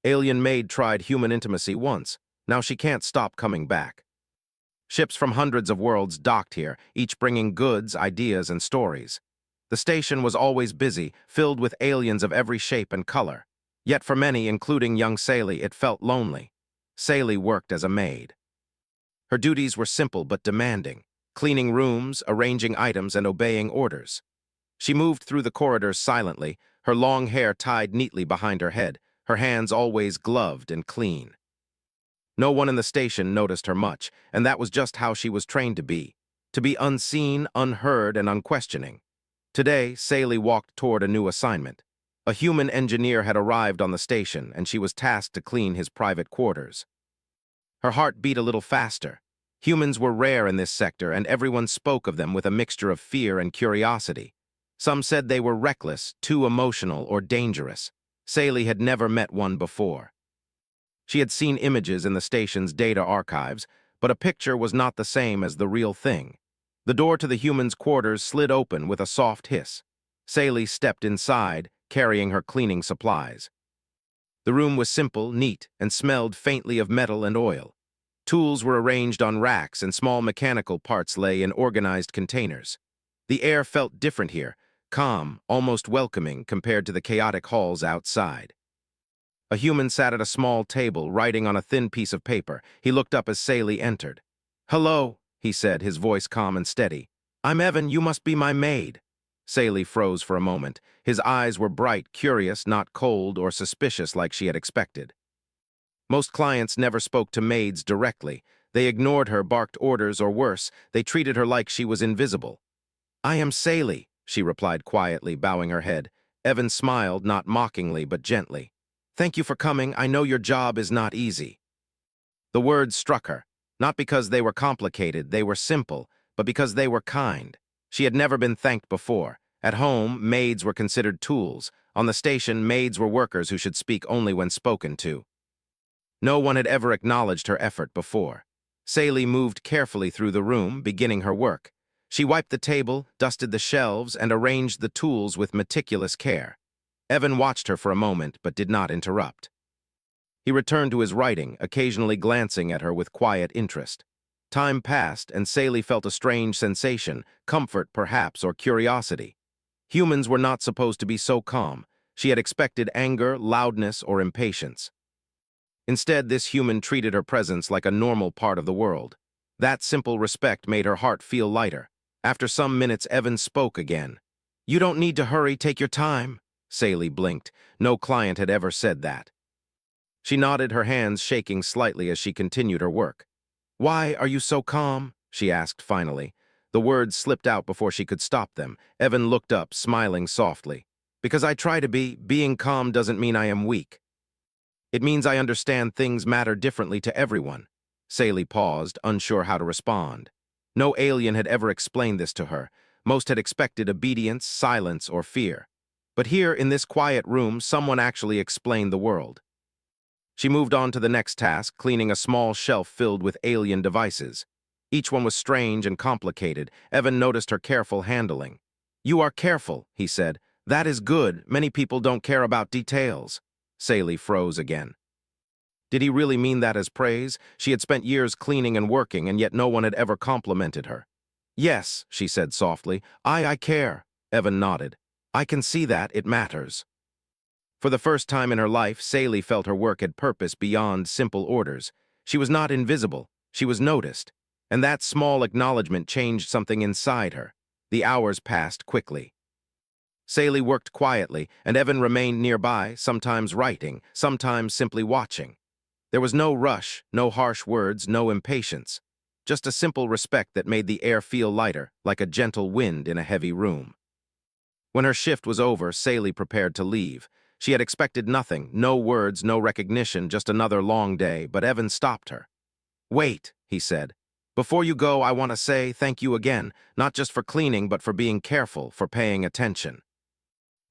Alien Maid tried human intimacy once. Now she can't stop coming back. Ships from hundreds of worlds docked here, each bringing goods, ideas, and stories. The station was always busy, filled with aliens of every shape and color. Yet for many, including young Saley, it felt lonely. Saley worked as a maid. Her duties were simple but demanding, cleaning rooms, arranging items, and obeying orders. She moved through the corridors silently, her long hair tied neatly behind her head, her hands always gloved and clean. No one in the station noticed her much, and that was just how she was trained to be unseen, unheard, and unquestioning. Today, Saley walked toward a new assignment. A human engineer had arrived on the station, and she was tasked to clean his private quarters. Her heart beat a little faster. Humans were rare in this sector, and everyone spoke of them with a mixture of fear and curiosity. Some said they were reckless, too emotional, or dangerous. Saley had never met one before. She had seen images in the station's data archives, but a picture was not the same as the real thing. The door to the humans' quarters slid open with a soft hiss. Saley stepped inside, carrying her cleaning supplies. The room was simple, neat, and smelled faintly of metal and oil. Tools were arranged on racks, and small mechanical parts lay in organized containers. The air felt different here, calm, almost welcoming compared to the chaotic halls outside. A human sat at a small table, writing on a thin piece of paper. He looked up as Saley entered. "Hello," he said, his voice calm and steady. "I'm Evan, you must be my maid." Saley froze for a moment. His eyes were bright, curious, not cold or suspicious like she had expected. Most clients never spoke to maids directly. They ignored her, barked orders, or worse, they treated her like she was invisible. "I am Saley," she replied quietly, bowing her head. Evan smiled, not mockingly, but gently. "Thank you for coming. I know your job is not easy." The words struck her, not because they were complicated, they were simple, but because they were kind. She had never been thanked before. At home, maids were considered tools. On the station, maids were workers who should speak only when spoken to. No one had ever acknowledged her effort before. Saley moved carefully through the room, beginning her work. She wiped the table, dusted the shelves, and arranged the tools with meticulous care. Evan watched her for a moment, but did not interrupt. He returned to his writing, occasionally glancing at her with quiet interest. Time passed, and Saley felt a strange sensation, comfort perhaps, or curiosity. Humans were not supposed to be so calm. She had expected anger, loudness, or impatience. Instead, this human treated her presence like a normal part of the world. That simple respect made her heart feel lighter. After some minutes, Evan spoke again. "You don't need to hurry, take your time." Saley blinked. No client had ever said that. She nodded, her hands shaking slightly as she continued her work. "Why are you so calm?" she asked finally. The words slipped out before she could stop them. Evan looked up, smiling softly. "Because I try to be. Being calm doesn't mean I am weak. It means I understand things matter differently to everyone." Saley paused, unsure how to respond. No alien had ever explained this to her. Most had expected obedience, silence, or fear. But here, in this quiet room, someone actually explained the world. She moved on to the next task, cleaning a small shelf filled with alien devices. Each one was strange and complicated. Evan noticed her careful handling. "You are careful," he said. "That is good. Many people don't care about details." Saley froze again. Did he really mean that as praise? She had spent years cleaning and working, and yet no one had ever complimented her. "Yes," she said softly. I care." Evan nodded. "I can see that. It matters." For the first time in her life, Saley felt her work had purpose beyond simple orders. She was not invisible. She was noticed. And that small acknowledgement changed something inside her. The hours passed quickly. Saley worked quietly, and Evan remained nearby, sometimes writing, sometimes simply watching. There was no rush, no harsh words, no impatience. Just a simple respect that made the air feel lighter, like a gentle wind in a heavy room. When her shift was over, Saley prepared to leave. She had expected nothing, no words, no recognition, just another long day, but Evan stopped her. "Wait," he said. "Before you go, I want to say thank you again, not just for cleaning, but for being careful, for paying attention.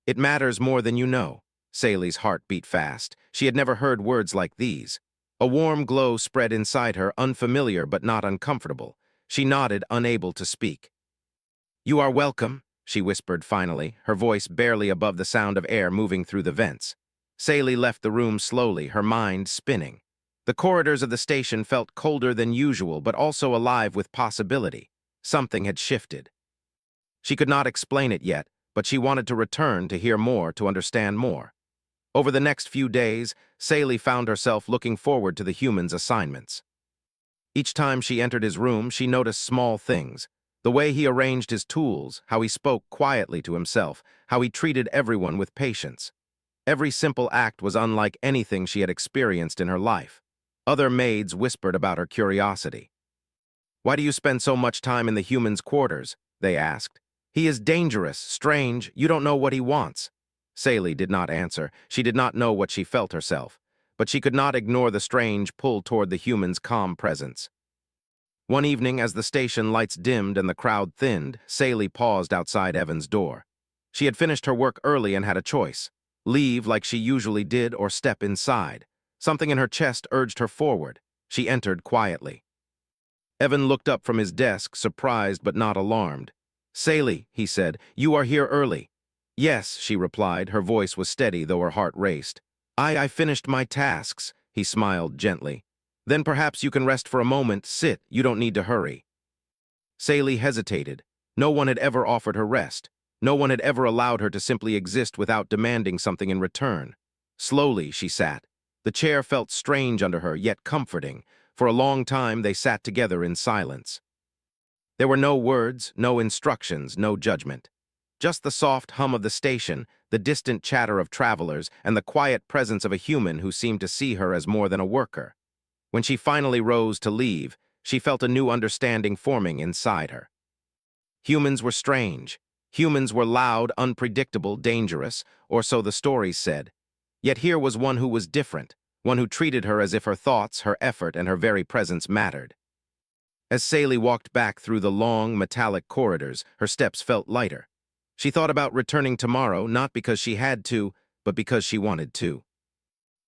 It matters more than you know." Saley's heart beat fast. She had never heard words like these. A warm glow spread inside her, unfamiliar but not uncomfortable. She nodded, unable to speak. "You are welcome," she whispered finally, her voice barely above the sound of air moving through the vents. Sally left the room slowly, her mind spinning. The corridors of the station felt colder than usual, but also alive with possibility. Something had shifted. She could not explain it yet, but she wanted to return to hear more, to understand more. Over the next few days, Sally found herself looking forward to the human's assignments. Each time she entered his room, she noticed small things. The way he arranged his tools, how he spoke quietly to himself, how he treated everyone with patience. Every simple act was unlike anything she had experienced in her life. Other maids whispered about her curiosity. "Why do you spend so much time in the human's quarters?" they asked. "He is dangerous, strange, you don't know what he wants." Sally did not answer. She did not know what she felt herself, but she could not ignore the strange pull toward the human's calm presence. One evening, as the station lights dimmed and the crowd thinned, Sally paused outside Evan's door. She had finished her work early and had a choice: leave like she usually did or step inside. Something in her chest urged her forward. She entered quietly. Evan looked up from his desk, surprised but not alarmed. "Sally," he said, "you are here early." "Yes," she replied. Her voice was steady, though her heart raced. I finished my tasks," he smiled gently. "Then perhaps you can rest for a moment. Sit, you don't need to hurry." Sally hesitated. No one had ever offered her rest. No one had ever allowed her to simply exist without demanding something in return. Slowly, she sat. The chair felt strange under her, yet comforting. For a long time, they sat together in silence. There were no words, no instructions, no judgment. Just the soft hum of the station, the distant chatter of travelers, and the quiet presence of a human who seemed to see her as more than a worker. When she finally rose to leave, she felt a new understanding forming inside her. Humans were strange. Humans were loud, unpredictable, dangerous, or so the stories said. Yet here was one who was different, one who treated her as if her thoughts, her effort, and her very presence mattered. As Sally walked back through the long, metallic corridors, her steps felt lighter. She thought about returning tomorrow, not because she had to, but because she wanted to.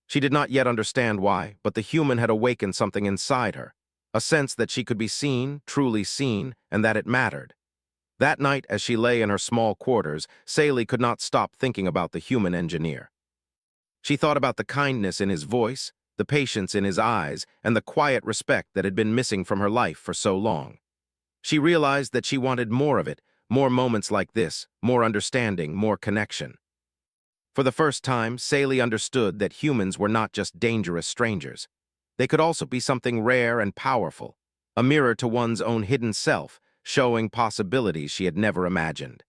She did not yet understand why, but the human had awakened something inside her, a sense that she could be seen, truly seen, and that it mattered. That night, as she lay in her small quarters, Sally could not stop thinking about the human engineer. She thought about the kindness in his voice, the patience in his eyes, and the quiet respect that had been missing from her life for so long. She realized that she wanted more of it, more moments like this, more understanding, more connection. For the first time, Sally understood that humans were not just dangerous strangers. They could also be something rare and powerful, a mirror to one's own hidden self, showing possibilities she had never imagined.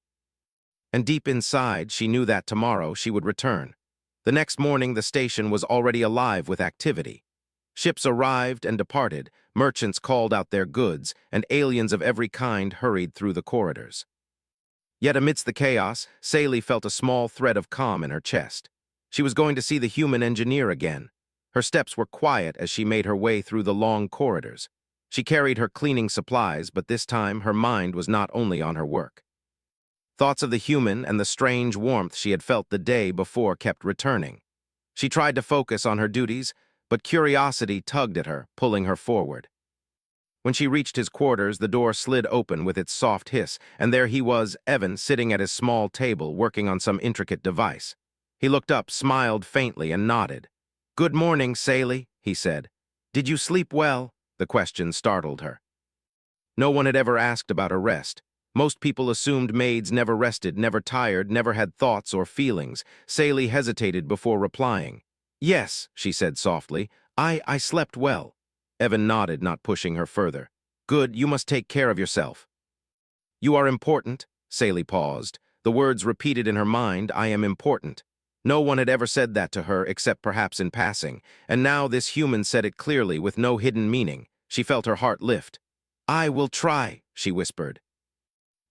And deep inside, she knew that tomorrow she would return. The next morning, the station was already alive with activity. Ships arrived and departed, merchants called out their goods, and aliens of every kind hurried through the corridors. Yet amidst the chaos, Sally felt a small thread of calm in her chest. She was going to see the human engineer again. Her steps were quiet as she made her way through the long corridors. She carried her cleaning supplies, but this time her mind was not only on her work. Thoughts of the human and the strange warmth she had felt the day before kept returning. She tried to focus on her duties, but curiosity tugged at her, pulling her forward. When she reached his quarters, the door slid open with its soft hiss, and there he was, Evan, sitting at his small table, working on some intricate device. He looked up, smiled faintly, and nodded. "Good morning, Sally," he said. "Did you sleep well?" The question startled her. No one had ever asked about her rest. Most people assumed maids never rested, never tired, never had thoughts or feelings. Sally hesitated before replying. "Yes," she said softly. I slept well." Evan nodded, not pushing her further. "Good, you must take care of yourself." "You are important." Sally paused. The words repeated in her mind, "I am important." No one had ever said that to her, except perhaps in passing, and now this human said it clearly, with no hidden meaning. She felt her heart lift. "I will try," she whispered.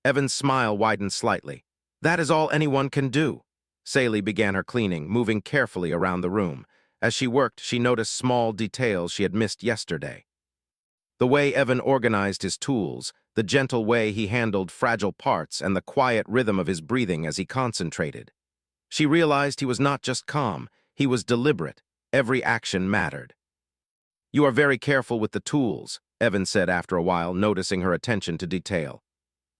Evan's smile widened slightly. "That is all anyone can do." Sally began her cleaning, moving carefully around the room. As she worked, she noticed small details she had missed yesterday. The way Evan organized his tools, the gentle way he handled fragile parts, and the quiet rhythm of his breathing as he concentrated. She realized he was not just calm, he was deliberate. Every action mattered. "You are very careful with the tools," Evan said after a while, noticing her attention to detail.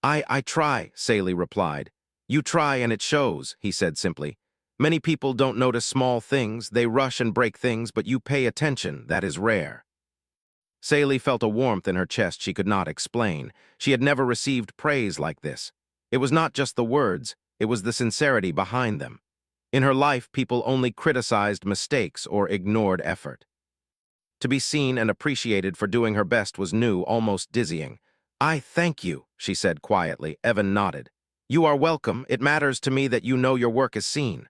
I try," Sally replied. "You try and it shows," he said simply. Many people don't notice small things, they rush and break things, but you pay attention, that is rare. Sally felt a warmth in her chest she could not explain. She had never received praise like this. It was not just the words, it was the sincerity behind them. In her life, people only criticized mistakes or ignored effort. To be seen and appreciated for doing her best was new, almost dizzying. "I thank you," she said quietly. Evan nodded. "You are welcome. It matters to me that you know your work is seen."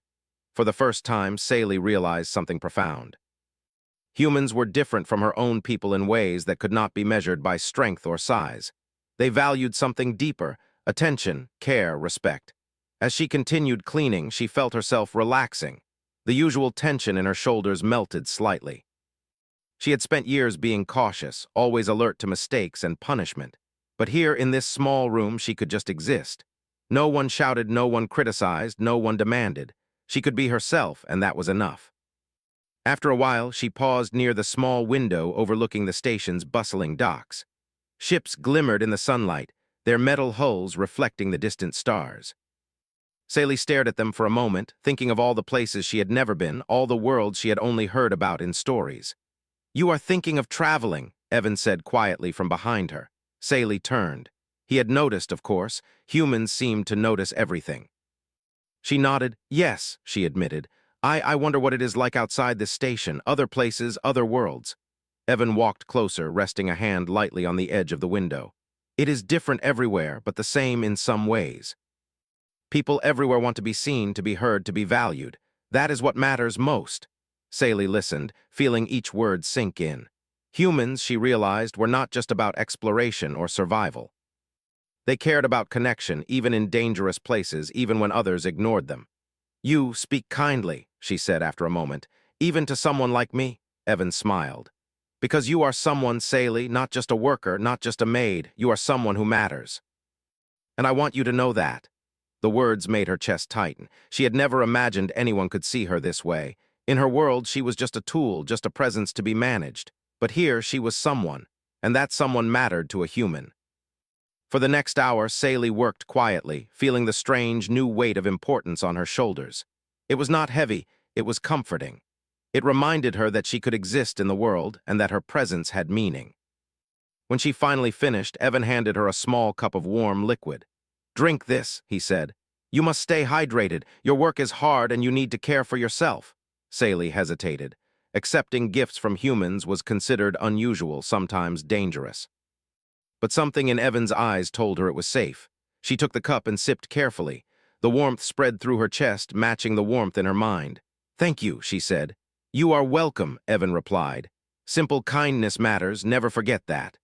For the first time, Sally realized something profound. Humans were different from her own people in ways that could not be measured by strength or size. They valued something deeper: attention, care, respect. As she continued cleaning, she felt herself relaxing. The usual tension in her shoulders melted slightly. She had spent years being cautious, always alert to mistakes and punishment. But here, in this small room, she could just exist. No one shouted, no one criticized, no one demanded. She could be herself, and that was enough. After a while, she paused near the small window overlooking the station's bustling docks. Ships glimmered in the sunlight, their metal hulls reflecting the distant stars. Sally stared at them for a moment, thinking of all the places she had never been, all the worlds she had only heard about in stories. "You are thinking of traveling," Evan said quietly from behind her. Sally turned. He had noticed, of course. Humans seemed to notice everything. She nodded. "Yes," she admitted. I wonder what it is like outside this station, other places, other worlds." Evan walked closer, resting a hand lightly on the edge of the window. "It is different everywhere, but the same in some ways. People everywhere want to be seen, to be heard, to be valued. That is what matters most." Sally listened, feeling each word sink in. Humans, she realized, were not just about exploration or survival. They cared about connection, even in dangerous places, even when others ignored them. "You speak kindly," she said after a moment. "Even to someone like me?" Evan smiled. "Because you are someone, Sally, not just a worker, not just a maid. You are someone who matters. And I want you to know that." The words made her chest tighten. She had never imagined anyone could see her this way. In her world, she was just a tool, just a presence to be managed. But here, she was someone, and that someone mattered to a human. For the next hour, Sally worked quietly, feeling the strange, new weight of importance on her shoulders. It was not heavy, it was comforting. It reminded her that she could exist in the world and that her presence had meaning. When she finally finished, Evan handed her a small cup of warm liquid. "Drink this," he said. "You must stay hydrated. Your work is hard and you need to care for yourself." Sally hesitated. Accepting gifts from humans was considered unusual, sometimes dangerous. But something in Evan's eyes told her it was safe. She took the cup and sipped carefully. The warmth spread through her chest, matching the warmth in her mind. "Thank you," she said. "You are welcome," Evan replied. "Simple kindness matters, never forget that."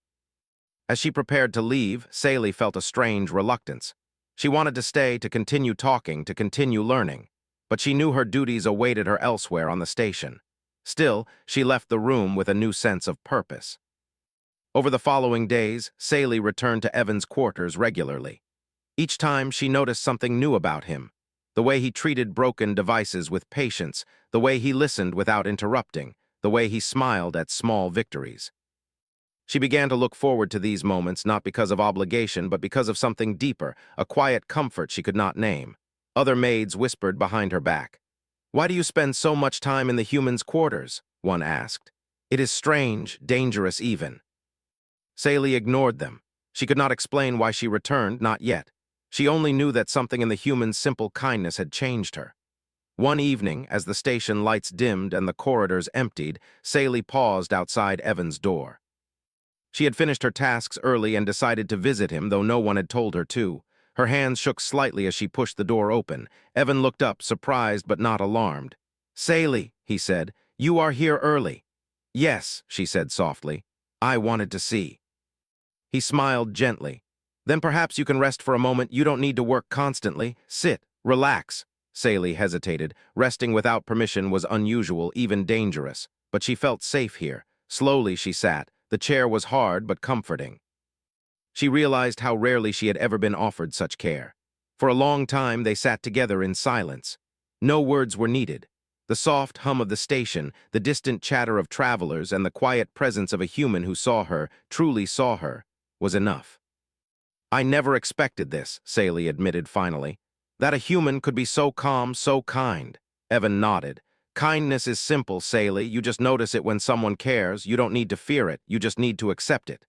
As she prepared to leave, Sally felt a strange reluctance. She wanted to stay, to continue talking, to continue learning. But she knew her duties awaited her elsewhere on the station. Still, she left the room with a new sense of purpose. Over the following days, Sally returned to Evan's quarters regularly. Each time, she noticed something new about him. The way he treated broken devices with patience, the way he listened without interrupting, the way he smiled at small victories. She began to look forward to these moments not because of obligation but because of something deeper, a quiet comfort she could not name. Other maids whispered behind her back. "Why do you spend so much time in the humans' quarters?" one asked. "It is strange, dangerous even." Sally ignored them. She could not explain why she returned, not yet. She only knew that something in the human's simple kindness had changed her. One evening, as the station lights dimmed and the corridors emptied, Sally paused outside Evan's door. She had finished her tasks early and decided to visit him, though no one had told her to. Her hands shook slightly as she pushed the door open. Evan looked up, surprised but not alarmed. "Sally," he said, "you are here early." "Yes," she said softly. "I wanted to see." He smiled gently. "Then perhaps you can rest for a moment. You don't need to work constantly. Sit, relax." Sally hesitated. Resting without permission was unusual, even dangerous. But she felt safe here. Slowly she sat. The chair was hard but comforting. She realized how rarely she had ever been offered such care. For a long time they sat together in silence. No words were needed. The soft hum of the station, the distant chatter of travelers, and the quiet presence of a human who saw her, truly saw her, was enough. "I never expected this," Sally admitted finally. "That a human could be so calm, so kind." Evan nodded. Kindness is simple, Sally. You just notice it when someone cares. You don't need to fear it. You just need to accept it.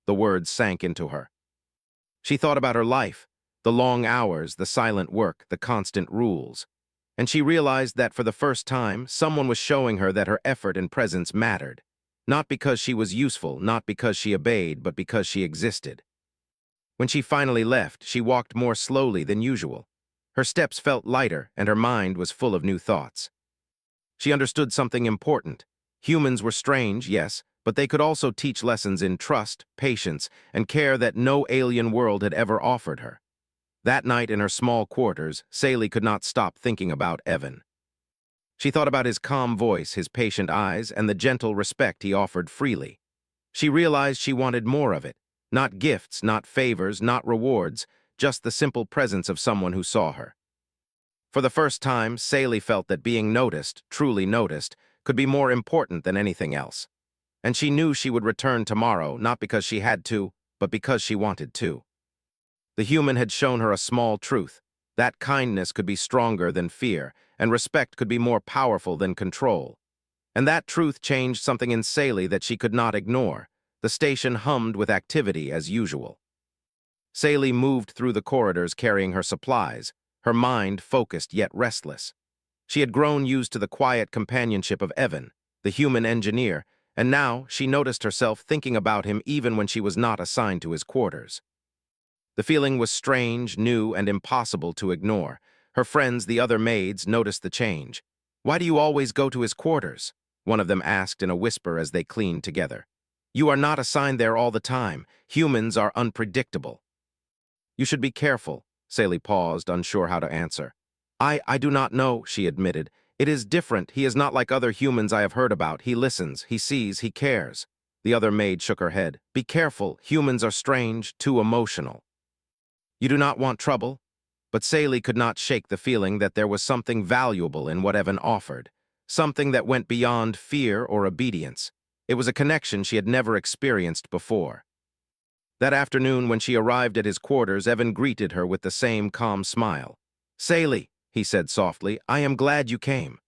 The words sank into her. She thought about her life, the long hours, the silent work, the constant rules. And she realized that for the first time, someone was showing her that her effort and presence mattered. Not because she was useful, not because she obeyed, but because she existed. When she finally left, she walked more slowly than usual. Her steps felt lighter, and her mind was full of new thoughts. She understood something important. Humans were strange, yes, but they could also teach lessons in trust, patience, and care that no alien world had ever offered her. That night in her small quarters, Sally could not stop thinking about Evan. She thought about his calm voice, his patient eyes, and the gentle respect he offered freely. She realized she wanted more of it. Not gifts, not favors, not rewards, just the simple presence of someone who saw her. For the first time, Sally felt that being noticed, truly noticed, could be more important than anything else. And she knew she would return tomorrow, not because she had to, but because she wanted to. The human had shown her a small truth, that kindness could be stronger than fear, and respect could be more powerful than control. And that truth changed something in Sally that she could not ignore. The station hummed with activity as usual. Sally moved through the corridors carrying her supplies, her mind focused yet restless. She had grown used to the quiet companionship of Evan, the human engineer, and now she noticed herself thinking about him even when she was not assigned to his quarters. The feeling was strange, new, and impossible to ignore. Her friends, the other maids, noticed the change. "Why do you always go to his quarters?" one of them asked in a whisper as they cleaned together. "You are not assigned there all the time. Humans are unpredictable." "You should be careful." Sally paused, unsure how to answer. I do not know," she admitted. "It is different. He is not like other humans I have heard about. He listens, he sees, he cares." The other maid shook her head. "Be careful. Humans are strange, too emotional." "You do not want trouble?" But Sally could not shake the feeling that there was something valuable in what Evan offered, something that went beyond fear or obedience. It was a connection she had never experienced before. That afternoon, when she arrived at his quarters, Evan greeted her with the same calm smile. "Sally," he said softly, "I am glad you came."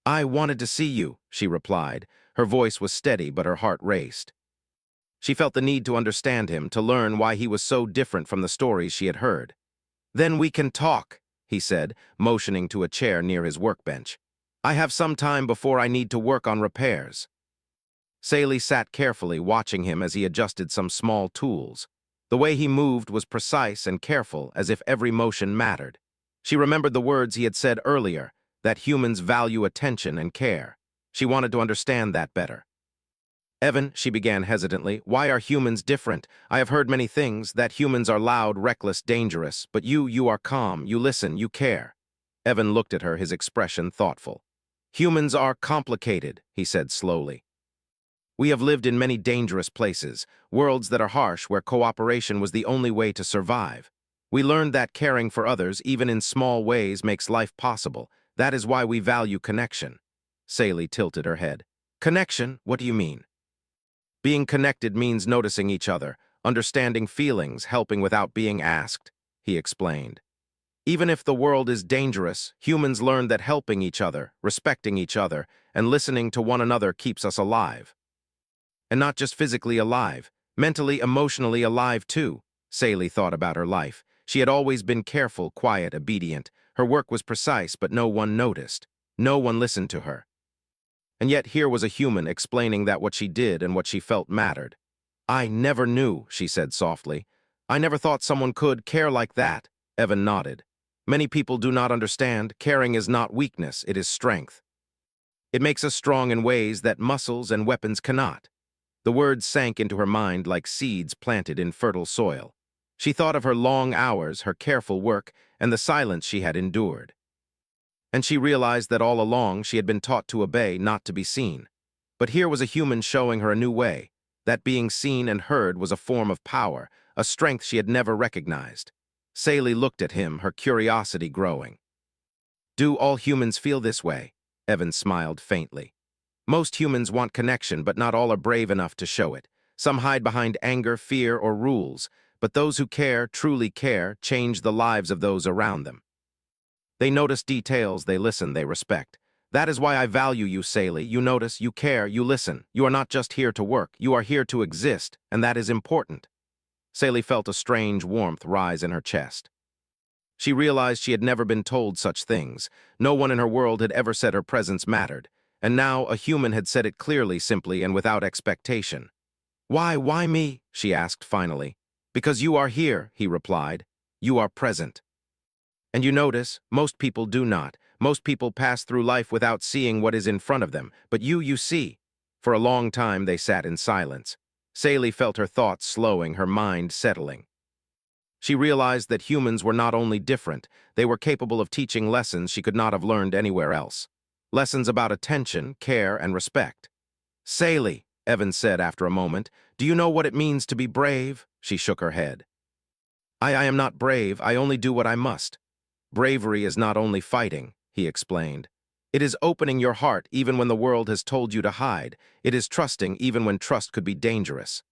"I wanted to see you," she replied. Her voice was steady, but her heart raced. She felt the need to understand him, to learn why he was so different from the stories she had heard. "Then we can talk," he said, motioning to a chair near his workbench. "I have some time before I need to work on repairs." Sally sat carefully, watching him as he adjusted some small tools. The way he moved was precise and careful, as if every motion mattered. She remembered the words he had said earlier, that humans value attention and care. She wanted to understand that better. "Evan," she began hesitantly, "why are humans different? I have heard many things, that humans are loud, reckless, dangerous, but you are calm, you listen, you care." Evan looked at her, his expression thoughtful. "Humans are complicated," he said slowly. "We have lived in many dangerous places, worlds that are harsh, where cooperation was the only way to survive. We learned that caring for others, even in small ways, makes life possible. That is why we value connection." Sally tilted her head. "Connection? What do you mean?" "Being connected means noticing each other, understanding feelings, helping without being asked," he explained. "Even if the world is dangerous, humans learn that helping each other, respecting each other, and listening to one another keeps us alive. And not just physically alive, mentally, emotionally alive too." Sally thought about her life. She had always been careful, quiet, obedient. Her work was precise, but no one noticed. No one listened to her. And yet here was a human explaining that what she did and what she felt mattered. "I never knew," she said softly. "I never thought someone could care like that." Evan nodded. "Many people do not understand. Caring is not weakness, it is strength. It makes us strong in ways that muscles and weapons cannot." The words sank into her mind like seeds planted in fertile soil. She thought of her long hours, her careful work, and the silence she had endured. And she realized that all along she had been taught to obey, not to be seen. But here was a human showing her a new way, that being seen and heard was a form of power, a strength she had never recognized. Sally looked at him, her curiosity growing. "Do all humans feel this way?" Evan smiled faintly. "Most humans want connection, but not all are brave enough to show it. Some hide behind anger, fear, or rules, but those who care, truly care, change the lives of those around them. They notice details, they listen, they respect. That is why I value you, Sally. You notice, you care, you listen. You are not just here to work, you are here to exist, and that is important. Sally felt a strange warmth rise in her chest. She realized she had never been told such things. No one in her world had ever said her presence mattered, and now a human had said it clearly, simply, and without expectation. Why me?" she asked finally. "Because you are here," he replied. "You are present." And you notice, most people do not. Most people pass through life without seeing what is in front of them, but you see. For a long time they sat in silence. Sally felt her thoughts slowing, her mind settling. She realized that humans were not only different, they were capable of teaching lessons she could not have learned anywhere else. Lessons about attention, care, and respect. "Sally," Evan said after a moment, "do you know what it means to be brave?" She shook her head. I am not brave, I only do what I must." "Bravery is not only fighting," he explained. "It is opening your heart even when the world has told you to hide. It is trusting even when trust could be dangerous.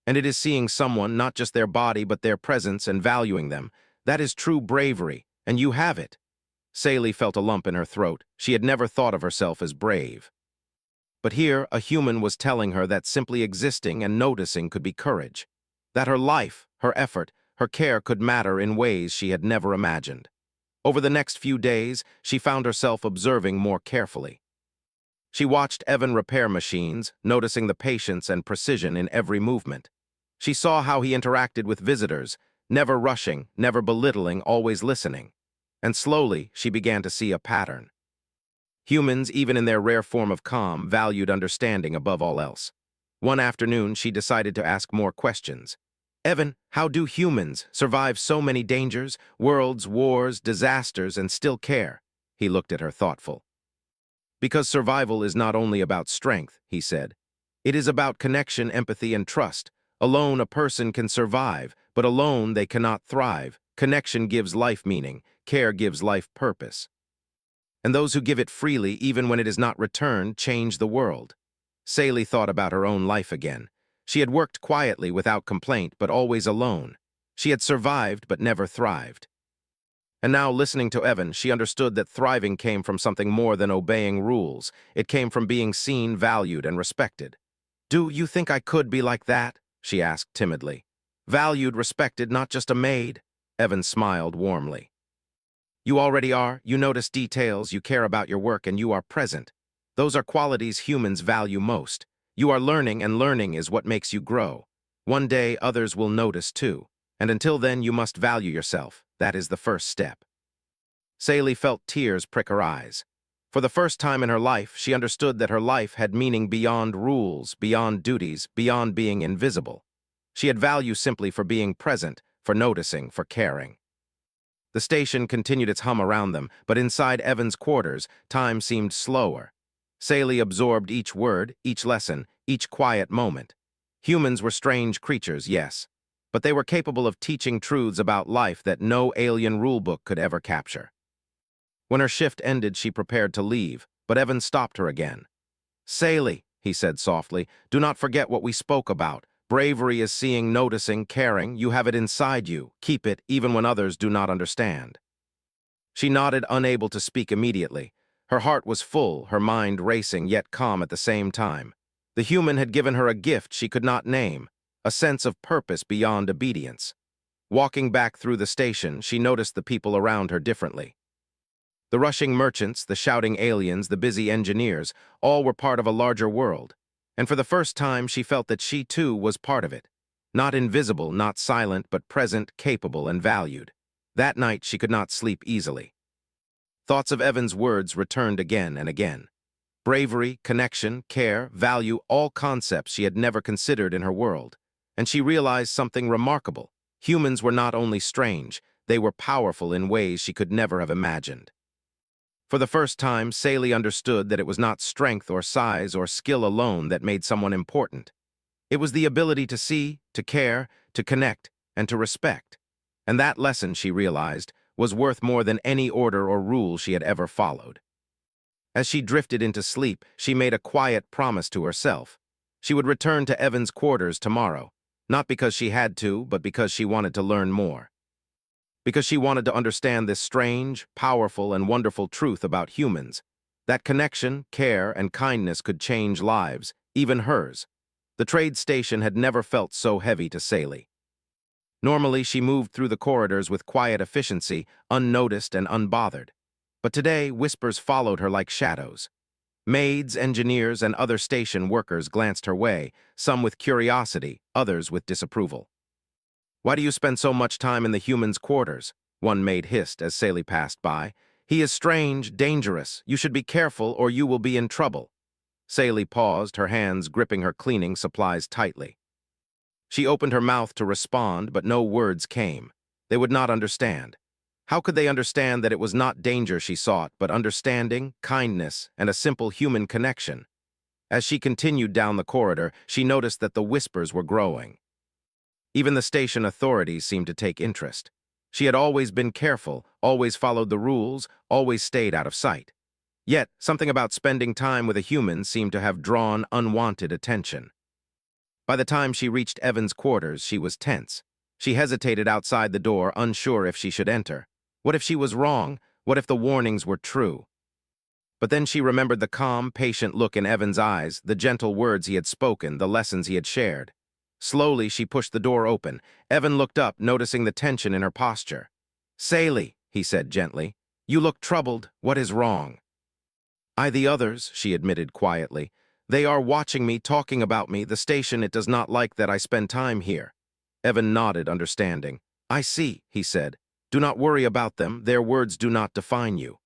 And it is seeing someone, not just their body, but their presence, and valuing them. That is true bravery, and you have it." Sally felt a lump in her throat. She had never thought of herself as brave. But here, a human was telling her that simply existing and noticing could be courage. That her life, her effort, her care could matter in ways she had never imagined. Over the next few days, she found herself observing more carefully. She watched Evan repair machines, noticing the patience and precision in every movement. She saw how he interacted with visitors, never rushing, never belittling, always listening. And slowly, she began to see a pattern. Humans, even in their rare form of calm, valued understanding above all else. One afternoon, she decided to ask more questions. "Evan, how do humans survive so many dangers, worlds, wars, disasters, and still care?" He looked at her thoughtful. "Because survival is not only about strength," he said. "It is about connection, empathy, and trust. Alone a person can survive, but alone they cannot thrive. Connection gives life meaning, care gives life purpose. And those who give it freely, even when it is not returned, change the world." Sally thought about her own life again. She had worked quietly, without complaint, but always alone. She had survived, but never thrived. And now, listening to Evan, she understood that thriving came from something more than obeying rules. It came from being seen, valued, and respected. "Do you think I could be like that?" she asked timidly. "Valued, respected, not just a maid?" Evan smiled warmly. "You already are. You notice details, you care about your work, and you are present. Those are qualities humans value most. You are learning, and learning is what makes you grow. One day, others will notice too. And until then, you must value yourself. That is the first step." Sally felt tears prick her eyes. For the first time in her life, she understood that her life had meaning beyond rules, beyond duties, beyond being invisible. She had value simply for being present, for noticing, for caring. The station continued its hum around them, but inside Evan's quarters, time seemed slower. Sally absorbed each word, each lesson, each quiet moment. Humans were strange creatures, yes, but they were capable of teaching truths about life that no alien rulebook could ever capture. When her shift ended, she prepared to leave, but Evan stopped her again. "Sally," he said softly, "do not forget what we spoke about. Bravery is seeing, noticing, caring. You have it inside you. Keep it, even when others do not understand." She nodded, unable to speak immediately. Her heart was full, her mind racing, yet calm at the same time. The human had given her a gift she could not name, a sense of purpose beyond obedience. Walking back through the station, she noticed the people around her differently. The rushing merchants, the shouting aliens, the busy engineers, all were part of a larger world. And for the first time, she felt that she too was part of it. Not invisible, not silent, but present, capable, and valued. That night, she could not sleep easily. Thoughts of Evan's words returned again and again. Bravery, connection, care, value, all concepts she had never considered in her world. And she realized something remarkable. Humans were not only strange, they were powerful in ways she could never have imagined. For the first time, Sally understood that it was not strength or size or skill alone that made someone important. It was the ability to see, to care, to connect, and to respect. And that lesson, she realized, was worth more than any order or rule she had ever followed. As she drifted into sleep, she made a quiet promise to herself. She would return to Evan's quarters tomorrow, not because she had to, but because she wanted to learn more. Because she wanted to understand this strange, powerful, and wonderful truth about humans. That connection, care, and kindness could change lives, even hers. The trade station had never felt so heavy to Sally. Normally, she moved through the corridors with quiet efficiency, unnoticed and unbothered. But today, whispers followed her like shadows. Maids, engineers, and other station workers glanced her way, some with curiosity, others with disapproval. "Why do you spend so much time in the humans' quarters?" one maid hissed as Sally passed by. "He is strange, dangerous. You should be careful or you will be in trouble." Sally paused, her hands gripping her cleaning supplies tightly. She opened her mouth to respond, but no words came. They would not understand. How could they understand that it was not danger she sought, but understanding, kindness, and a simple human connection? As she continued down the corridor, she noticed that the whispers were growing. Even the station authorities seemed to take interest. She had always been careful, always followed the rules, always stayed out of sight. Yet, something about spending time with a human seemed to have drawn unwanted attention. By the time she reached Evan's quarters, she was tense. She hesitated outside the door, unsure if she should enter. What if she was wrong? What if the warnings were true? But then she remembered the calm, patient look in Evan's eyes, the gentle words he had spoken, the lessons he had shared. Slowly, she pushed the door open. Evan looked up, noticing the tension in her posture. "Sally," he said gently, "you look troubled. What is wrong?" "The others," she admitted quietly. "They are watching me, talking about me. The station, it does not like that I spend time here." Evan nodded, understanding. "I see," he said. "Do not worry about them. Their words do not define you.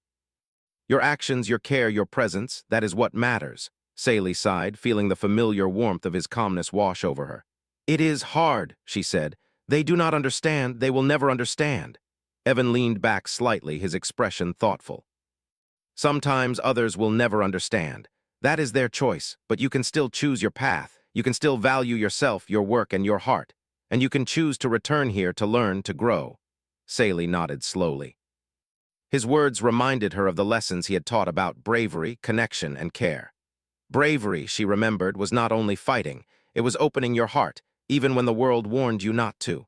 Your actions, your care, your presence, that is what matters." Sally sighed, feeling the familiar warmth of his calmness wash over her. "It is hard," she said. "They do not understand. They will never understand." Evan leaned back slightly, his expression thoughtful. "Sometimes others will never understand. That is their choice, but you can still choose your path. You can still value yourself, your work, and your heart. And you can choose to return here to learn, to grow." Sally nodded slowly. His words reminded her of the lessons he had taught about bravery, connection, and care. Bravery, she remembered, was not only fighting, it was opening your heart, even when the world warned you not to.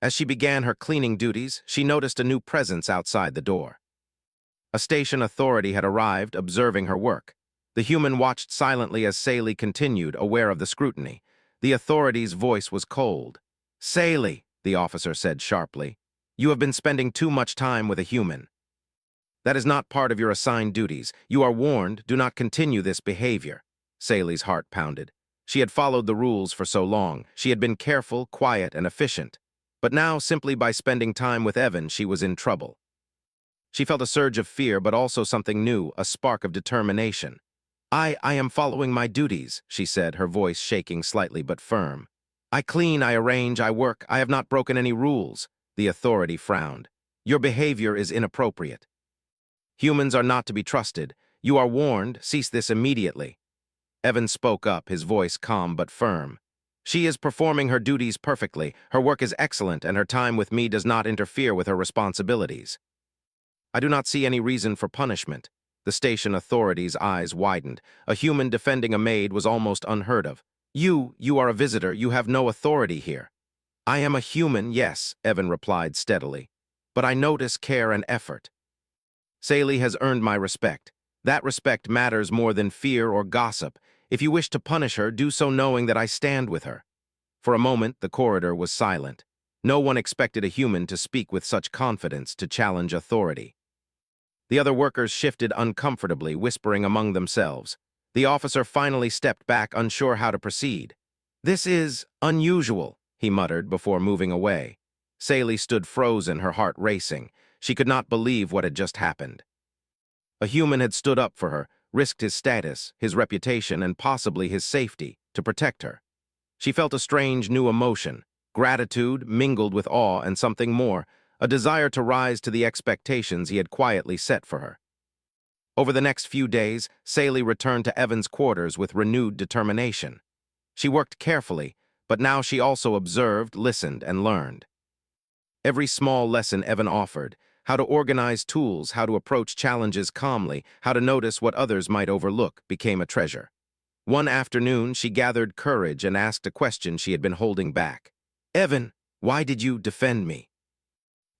As she began her cleaning duties, she noticed a new presence outside the door. A station authority had arrived, observing her work. The human watched silently as Sally continued, aware of the scrutiny. The authority's voice was cold. "Sally," the officer said sharply, "you have been spending too much time with a human. That is not part of your assigned duties. You are warned, do not continue this behavior." Sally's heart pounded. She had followed the rules for so long. She had been careful, quiet, and efficient. But now, simply by spending time with Evan, she was in trouble. She felt a surge of fear, but also something new, a spark of determination. I am following my duties," she said, her voice shaking slightly but firm. "I clean, I arrange, I work. I have not broken any rules." The authority frowned. "Your behavior is inappropriate. Humans are not to be trusted. You are warned. Cease this immediately." Evan spoke up, his voice calm but firm. "She is performing her duties perfectly. Her work is excellent, and her time with me does not interfere with her responsibilities. I do not see any reason for punishment." The station authority's eyes widened. A human defending a maid was almost unheard of. You are a visitor. You have no authority here." "I am a human, yes," Evan replied steadily. "But I notice care and effort. Sally has earned my respect. That respect matters more than fear or gossip. If you wish to punish her, do so knowing that I stand with her." For a moment, the corridor was silent. No one expected a human to speak with such confidence, to challenge authority. The other workers shifted uncomfortably, whispering among themselves. The officer finally stepped back, unsure how to proceed. "This is unusual," he muttered before moving away. Sally stood frozen, her heart racing. She could not believe what had just happened. A human had stood up for her, risked his status, his reputation, and possibly his safety, to protect her. She felt a strange new emotion, gratitude mingled with awe and something more, a desire to rise to the expectations he had quietly set for her. Over the next few days, Sally returned to Evan's quarters with renewed determination. She worked carefully, but now she also observed, listened, and learned. Every small lesson Evan offered, how to organize tools, how to approach challenges calmly, how to notice what others might overlook, became a treasure. One afternoon, she gathered courage and asked a question she had been holding back. "Evan, why did you defend me?"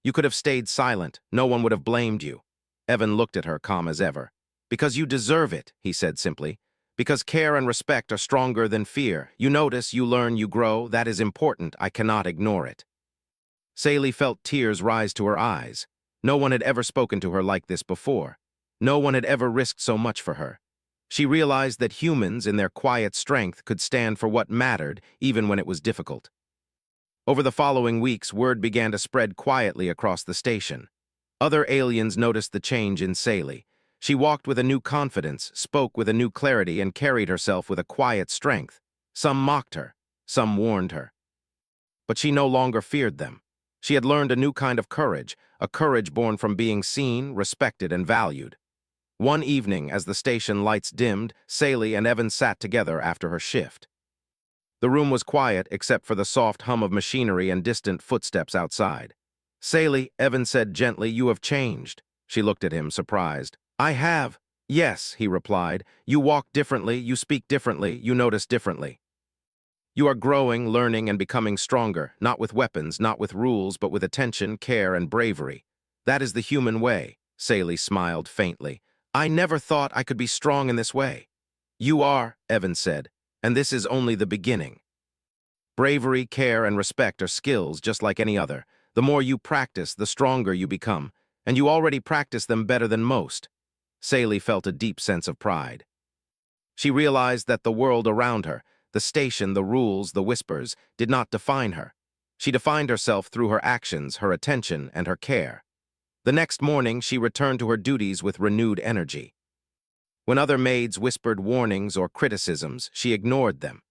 "You could have stayed silent. No one would have blamed you." Evan looked at her, calm as ever. Because you deserve it, he said simply. Because care and respect are stronger than fear. You notice, you learn, you grow. That is important. I cannot ignore it. Sally felt tears rise to her eyes. No one had ever spoken to her like this before. No one had ever risked so much for her. She realized that humans, in their quiet strength, could stand for what mattered, even when it was difficult. Over the following weeks, word began to spread quietly across the station. Other aliens noticed the change in Sally. She walked with a new confidence, spoke with a new clarity, and carried herself with a quiet strength. Some mocked her, some warned her. But she no longer feared them. She had learned a new kind of courage, a courage born from being seen, respected, and valued. One evening, as the station lights dimmed, Sally and Evan sat together after her shift. The room was quiet except for the soft hum of machinery and distant footsteps outside. Sally, Evan said gently, you have changed. She looked at him, surprised. I have. Yes, he replied. You walk differently, you speak differently, you notice differently. You are growing, learning, and becoming stronger, not with weapons, not with rules, but with attention, care, and bravery. That is the human way, Sally smiled faintly. I never thought I could be strong in this way. You are, Evan said, and this is only the beginning. Bravery, care, and respect are skills just like any other. The more you practice, the stronger you become, and you already practice them better than most. Sally felt a deep sense of pride. She realized that the world around her, the station, the rules, the whispers, did not define her. She defined herself through her actions, her attention, and her care. The next morning, she returned to her duties with renewed energy. When other maids whispered warnings or criticisms, she ignored them.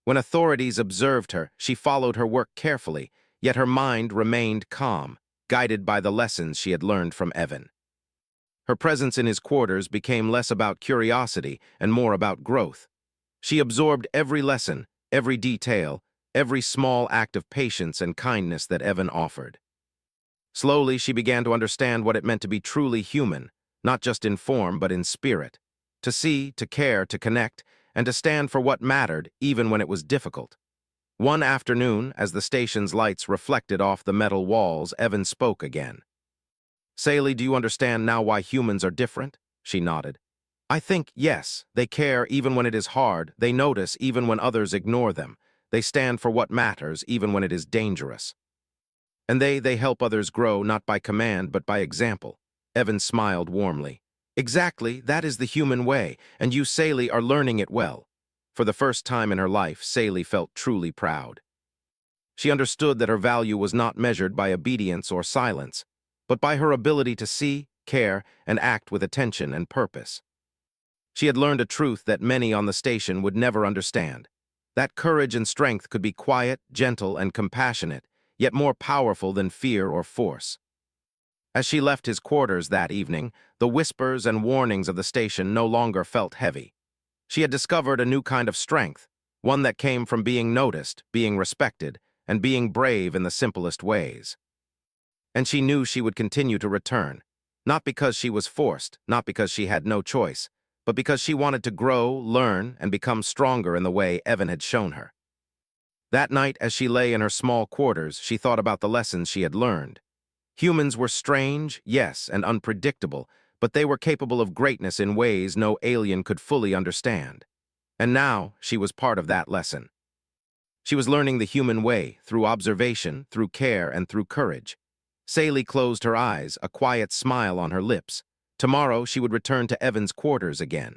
When authorities observed her, she followed her work carefully, yet her mind remained calm, guided by the lessons she had learned from Evan. Her presence in his quarters became less about curiosity and more about growth. She absorbed every lesson, every detail, every small act of patience and kindness that Evan offered. Slowly, she began to understand what it meant to be truly human, not just in form but in spirit. To see, to care, to connect, and to stand for what mattered, even when it was difficult. One afternoon, as the station's lights reflected off the metal walls, Evan spoke again. Sally, do you understand now why humans are different? She nodded. I think, yes, they care even when it is hard, they notice even when others ignore them, they stand for what matters even when it is dangerous. And they help others grow not by command but by example. Evan smiled warmly. Exactly, that is the human way, and you, Sally, are learning it well. For the first time in her life, Sally felt truly proud. She understood that her value was not measured by obedience or silence, but by her ability to see, care, and act with attention and purpose. She had learned a truth that many on the station would never understand. That courage and strength could be quiet, gentle, and compassionate, yet more powerful than fear or force. As she left his quarters that evening, the whispers and warnings of the station no longer felt heavy. She had discovered a new kind of strength, one that came from being noticed, being respected, and being brave in the simplest ways. And she knew she would continue to return, not because she was forced, not because she had no choice, but because she wanted to grow, learn, and become stronger in the way Evan had shown her. That night, as she lay in her small quarters, she thought about the lessons she had learned. Humans were strange, yes, and unpredictable, but they were capable of greatness in ways no alien could fully understand. And now, she was part of that lesson. She was learning the human way, through observation, through care, and through courage. Sally closed her eyes, a quiet smile on her lips. Tomorrow, she would return to Evan's quarters again.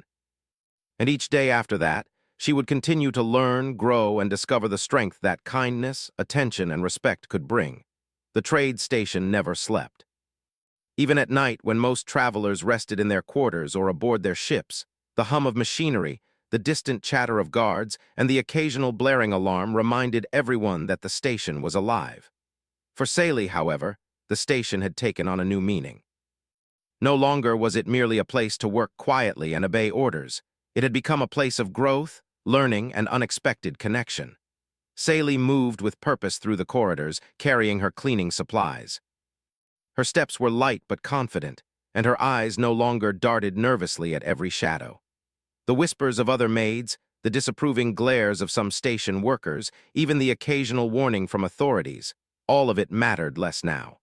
And each day after that, she would continue to learn, grow, and discover the strength that kindness, attention, and respect could bring. The trade station never slept. Even at night, when most travelers rested in their quarters or aboard their ships, the hum of machinery, the distant chatter of guards, and the occasional blaring alarm reminded everyone that the station was alive. For Sally, however, the station had taken on a new meaning. No longer was it merely a place to work quietly and obey orders. It had become a place of growth, learning, and unexpected connection. Sally moved with purpose through the corridors, carrying her cleaning supplies. Her steps were light but confident, and her eyes no longer darted nervously at every shadow. The whispers of other maids, the disapproving glares of some station workers, even the occasional warning from authorities, all of it mattered less now.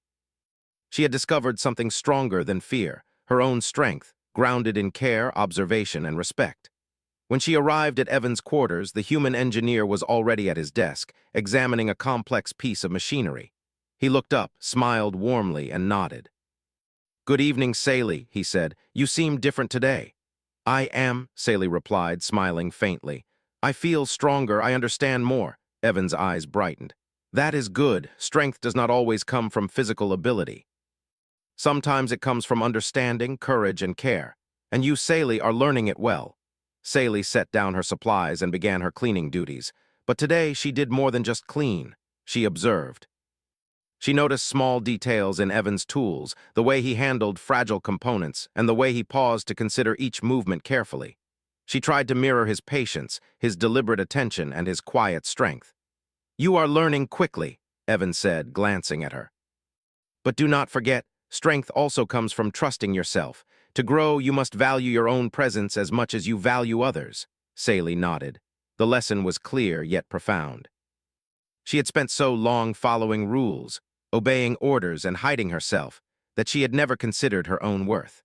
She had discovered something stronger than fear, her own strength, grounded in care, observation, and respect. When she arrived at Evan's quarters, the human engineer was already at his desk, examining a complex piece of machinery. He looked up, smiled warmly, and nodded. "Good evening, Saley," he said. "You seem different today." "I am," Saley replied, smiling faintly. "I feel stronger, I understand more." Evan's eyes brightened. "That is good. Strength does not always come from physical ability. Sometimes it comes from understanding, courage, and care. And you, Saley, are learning it well." Saley set down her supplies and began her cleaning duties. But today she did more than just clean. She observed. She noticed small details in Evan's tools, the way he handled fragile components, and the way he paused to consider each movement carefully. She tried to mirror his patience, his deliberate attention, and his quiet strength. "You are learning quickly," Evan said, glancing at her. "But do not forget, strength also comes from trusting yourself. To grow, you must value your own presence as much as you value others." Saley nodded. The lesson was clear yet profound. She had spent so long following rules, obeying orders, and hiding herself, that she had never considered her own worth.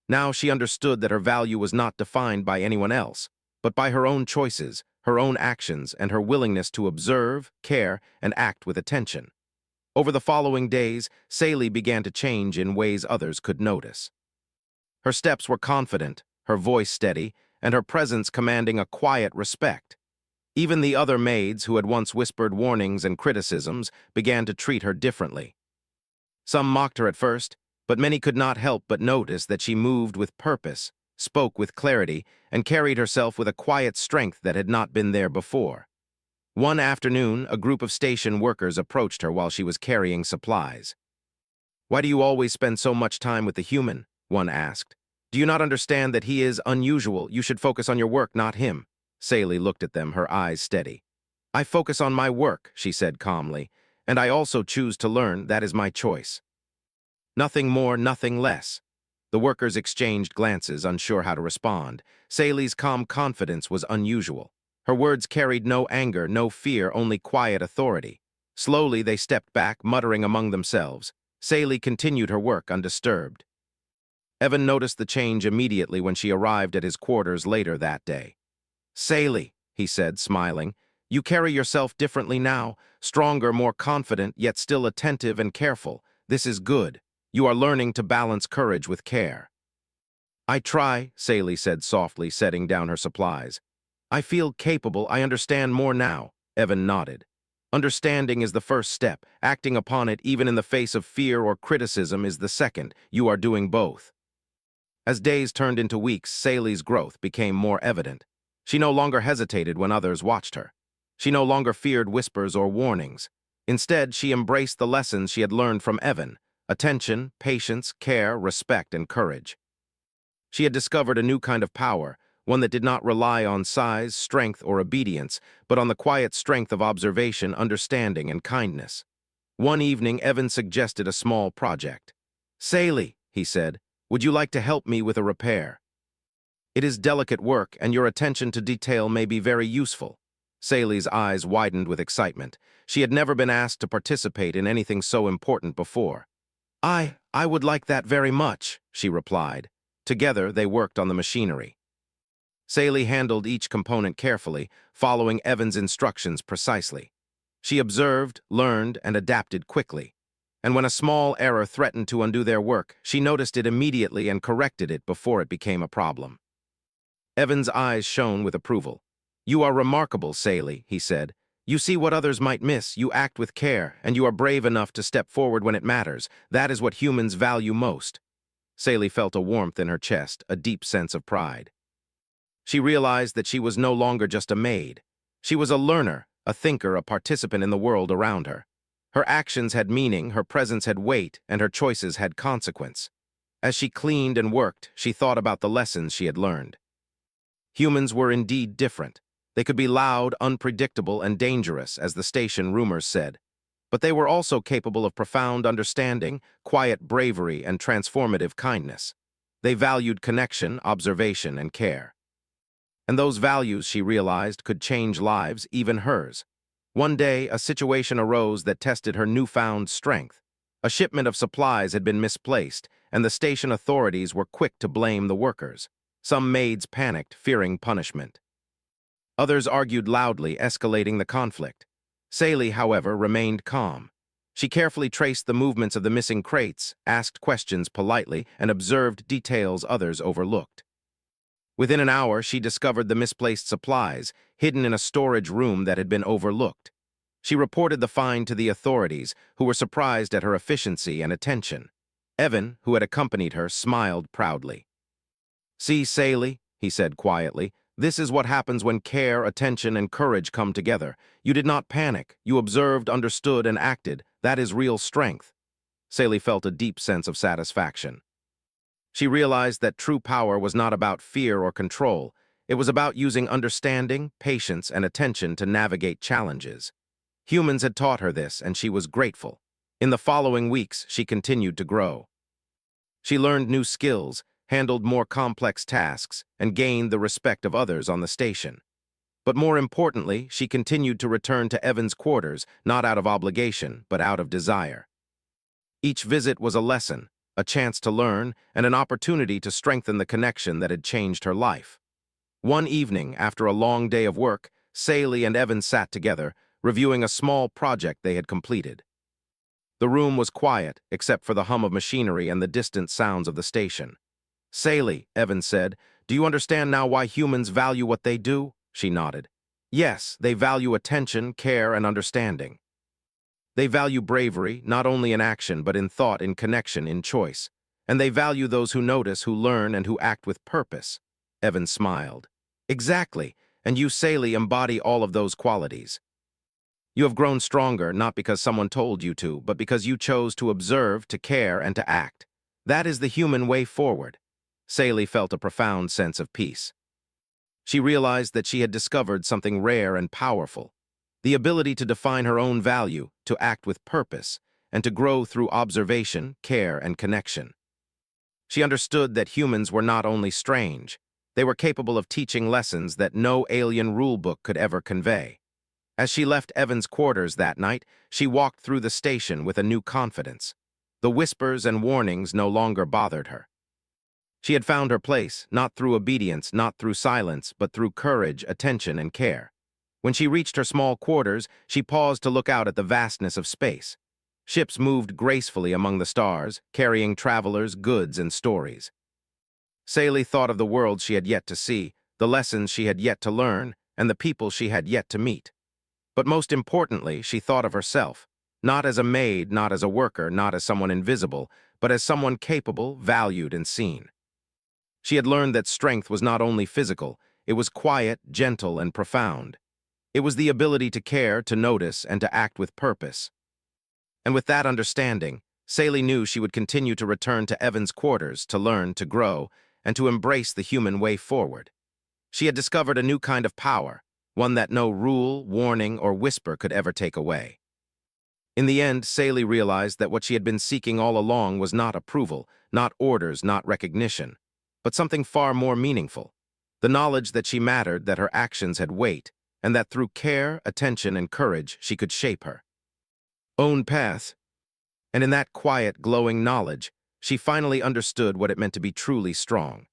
Now she understood that her value was not defined by anyone else, but by her own choices, her own actions, and her willingness to observe, care, and act with attention. Over the following days, Saley began to change in ways others could notice. Her steps were confident, her voice steady, and her presence commanding a quiet respect. Even the other maids who had once whispered warnings and criticisms began to treat her differently. Some mocked her at first, but many could not help but notice that she moved with purpose, spoke with clarity, and carried herself with a quiet strength that had not been there before. One afternoon, a group of station workers approached her while she was carrying supplies. "Why do you always spend so much time with the human?" one asked. "Do you not understand that he is unusual? You should focus on your work, not him." Saley looked at them, her eyes steady. "I focus on my work," she said calmly, "and I also choose to learn. That is my choice. Nothing more, nothing less." The workers exchanged glances, unsure how to respond. Saley's calm confidence was unusual. Her words carried no anger, no fear, only quiet authority. Slowly they stepped back, muttering among themselves. Saley continued her work undisturbed. Evan noticed the change immediately when she arrived at his quarters later that day. "Saley," he said, smiling, "you carry yourself differently now, stronger, more confident, yet still attentive and careful. This is good. You are learning to balance courage with care." "I try," Saley said softly, setting down her supplies. "I feel capable. I understand more now." Evan nodded. "Understanding is the first step. Acting upon it, even in the face of fear or criticism, is the second. You are doing both." As days turned into weeks, Saley's growth became more evident. She no longer hesitated when others watched her. She no longer feared whispers or warnings. Instead, she embraced the lessons she had learned from Evan: attention, patience, care, respect, and courage. She had discovered a new kind of power, one that did not rely on size, strength, or obedience, but on the quiet strength of observation, understanding, and kindness. One evening, Evan suggested a small project. "Saley," he said, "would you like to help me with a repair? It is delicate work, and your attention to detail may be very useful." Saley's eyes widened with excitement. She had never been asked to participate in anything so important before. I would like that very much," she replied. Together, they worked on the machinery. Saley handled each component carefully, following Evan's instructions precisely. She observed, learned, and adapted quickly. And when a small error threatened to undo their work, she noticed it immediately and corrected it before it became a problem. Evan's eyes shone with approval. "You are remarkable, Saley," he said. "You see what others might miss, you act with care, and you are brave enough to step forward when it matters. That is what humans value most." Saley felt a warmth in her chest, a deep sense of pride. She realized that she was no longer just a maid. She was a learner, a thinker, a participant in the world around her. Her actions had meaning, her presence had weight, and her choices had consequence. As she cleaned and worked, she thought about the lessons she had learned. Humans were indeed different. They could be loud, unpredictable, and dangerous, as the station rumors said. But they were also capable of profound understanding, quiet bravery, and transformative kindness. They valued connection, observation, and care. And those values, she realized, could change lives, even hers. One day, a situation arose that tested her newfound strength. A shipment of supplies had been misplaced, and the station authorities were quick to blame the workers. Some maids panicked, fearing punishment. Others argued loudly, escalating the conflict. Sally, however, remained calm. She carefully traced the movements of the missing crates, asked questions politely, and observed details others overlooked. Within an hour, she discovered the misplaced supplies, hidden in a storage room that had been overlooked. She reported the find to the authorities, who were surprised at her efficiency and attention. Evan, who had accompanied her, smiled proudly. "See, Sally," he said quietly, "this is what happens when care, attention, and courage come together. You did not panic. You observed, understood, and acted. That is real strength." Sally felt a deep sense of satisfaction. She realized that true power was not about fear or control. It was about using understanding, patience, and attention to navigate challenges. Humans had taught her this, and she was grateful. In the following weeks, she continued to grow. She learned new skills, handled more complex tasks, and gained the respect of others on the station. But more importantly, she continued to return to Evan's quarters, not out of obligation, but out of desire. Each visit was a lesson, a chance to learn, and an opportunity to strengthen the connection that had changed her life. One evening, after a long day of work, Sally and Evan sat together, reviewing a small project they had completed. The room was quiet, except for the hum of machinery and the distant sounds of the station. "Sally," Evan said, "do you understand now why humans value what they do?" She nodded. "Yes, they value attention, care, and understanding. They value bravery, not only in action, but in thought, in connection, in choice. And they value those who notice, who learn, and who act with purpose." Evan smiled. "Exactly, and you, Sally, embody all of those qualities. You have grown stronger, not because someone told you to, but because you chose to observe, to care, and to act. That is the human way forward." Sally felt a profound sense of peace. She realized that she had discovered something rare and powerful: the ability to define her own value, to act with purpose, and to grow through observation, care, and connection. She understood that humans were not only strange, they were capable of teaching lessons that no alien rulebook could ever convey. As she left Evan's quarters that night, she walked through the station with a new confidence. The whispers and warnings no longer bothered her. She had found her place, not through obedience, not through silence, but through courage, attention, and care. When she reached her small quarters, she paused to look out at the vastness of space. Ships moved gracefully among the stars, carrying travelers, goods, and stories. Sally thought of the world she had yet to see, the lessons she had yet to learn, and the people she had yet to meet. But most importantly, she thought of herself, not as a maid, not as a worker, not as someone invisible, but as someone capable, valued, and seen. She had learned that strength was not only physical, it was quiet, gentle, and profound. It was the ability to care, to notice, and to act with purpose. And with that understanding, Sally knew she would continue to return to Evan's quarters to learn, to grow, and to embrace the human way forward. She had discovered a new kind of power, one that no rule, warning, or whisper could ever take away. In the end, Sally realized that what she had been seeking all along was not approval, not orders, not recognition, but something far more meaningful: the knowledge that she mattered, that her actions had weight, and that through care, attention, and courage she could shape her own path. And in that quiet, glowing knowledge, she finally understood what it meant to be truly strong.